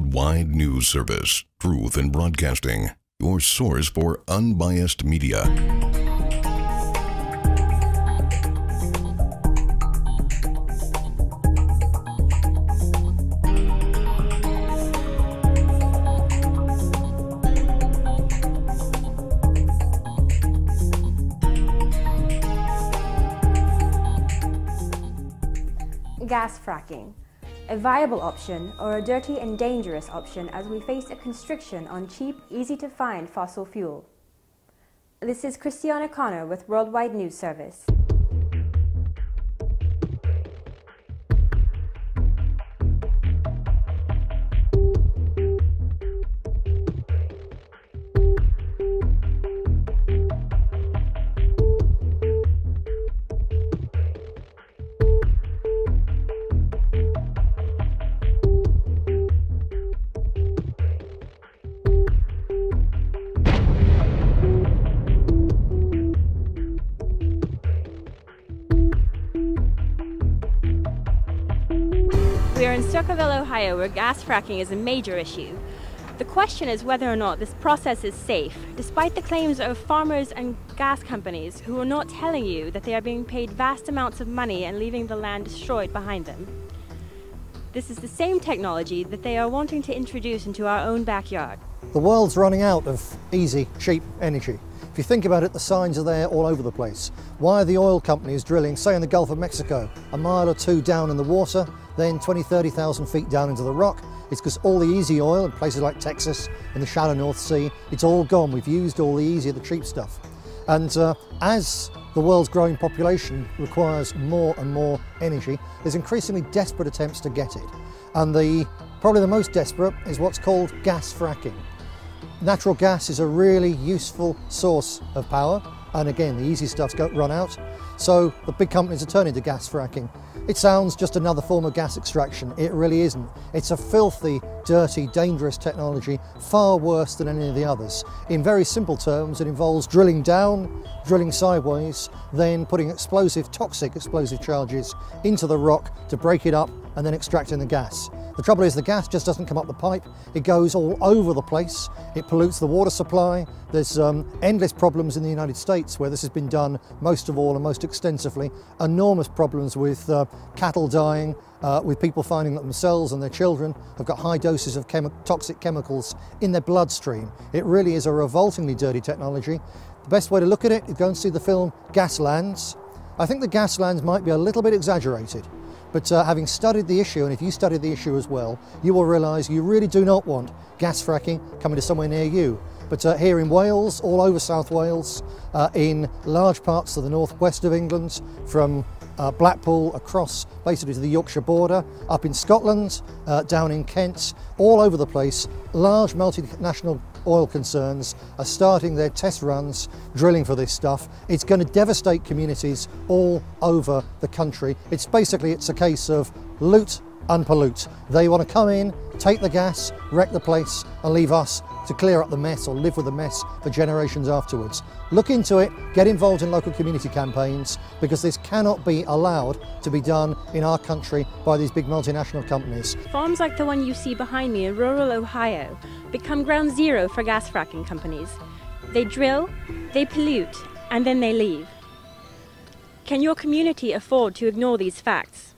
Worldwide News Service, Truth in Broadcasting, your source for unbiased media. Gas fracking, a viable option or a dirty and dangerous option as we face a constriction on cheap, easy-to-find fossil fuel. This is Christiana Connor with Worldwide News Service. We are in Circleville, Ohio, where gas fracking is a major issue. The question is whether or not this process is safe, despite the claims of farmers and gas companies who are not telling you that they are being paid vast amounts of money and leaving the land destroyed behind them. This is the same technology that they are wanting to introduce into our own backyard. The world's running out of easy, cheap energy. If you think about it, the signs are there all over the place. Why are the oil companies drilling, say in the Gulf of Mexico, a mile or two down in the water, then 30,000 feet down into the rock? It's because all the easy oil in places like Texas, in the shallow North Sea, it's all gone. We've used all the easy, the cheap stuff. And as the world's growing population requires more and more energy, there's increasingly desperate attempts to get it. And probably the most desperate is what's called gas fracking. Natural gas is a really useful source of power, and again, the easy stuff's run out, so the big companies are turning to gas fracking. It sounds just another form of gas extraction. It really isn't. It's a filthy, dirty, dangerous technology, far worse than any of the others. In very simple terms, it involves drilling down, drilling sideways, then putting toxic explosive charges into the rock to break it up and then extracting the gas. The trouble is the gas just doesn't come up the pipe, it goes all over the place, it pollutes the water supply. There's endless problems in the United States where this has been done most of all and most extensively. Enormous problems with cattle dying, with people finding that themselves and their children have got high doses of toxic chemicals in their bloodstream. It really is a revoltingly dirty technology. The best way to look at it is go and see the film Gaslands. I think the Gaslands might be a little bit exaggerated. But having studied the issue, and if you studied the issue as well, you will realise you really do not want gas fracking coming to somewhere near you. But here in Wales, all over South Wales, in large parts of the northwest of England, from Blackpool across basically to the Yorkshire border, up in Scotland, down in Kent, all over the place, large multinational oil concerns are starting their test runs drilling for this stuff. It's going to devastate communities all over the country. It's a case of loot and pollute. They want to come in, take the gas, wreck the place and leave us to clear up the mess or live with the mess for generations afterwards. Look into it, get involved in local community campaigns, because this cannot be allowed to be done in our country by these big multinational companies. Farms like the one you see behind me in rural Ohio become ground zero for gas fracking companies. They drill, they pollute, and then they leave. Can your community afford to ignore these facts?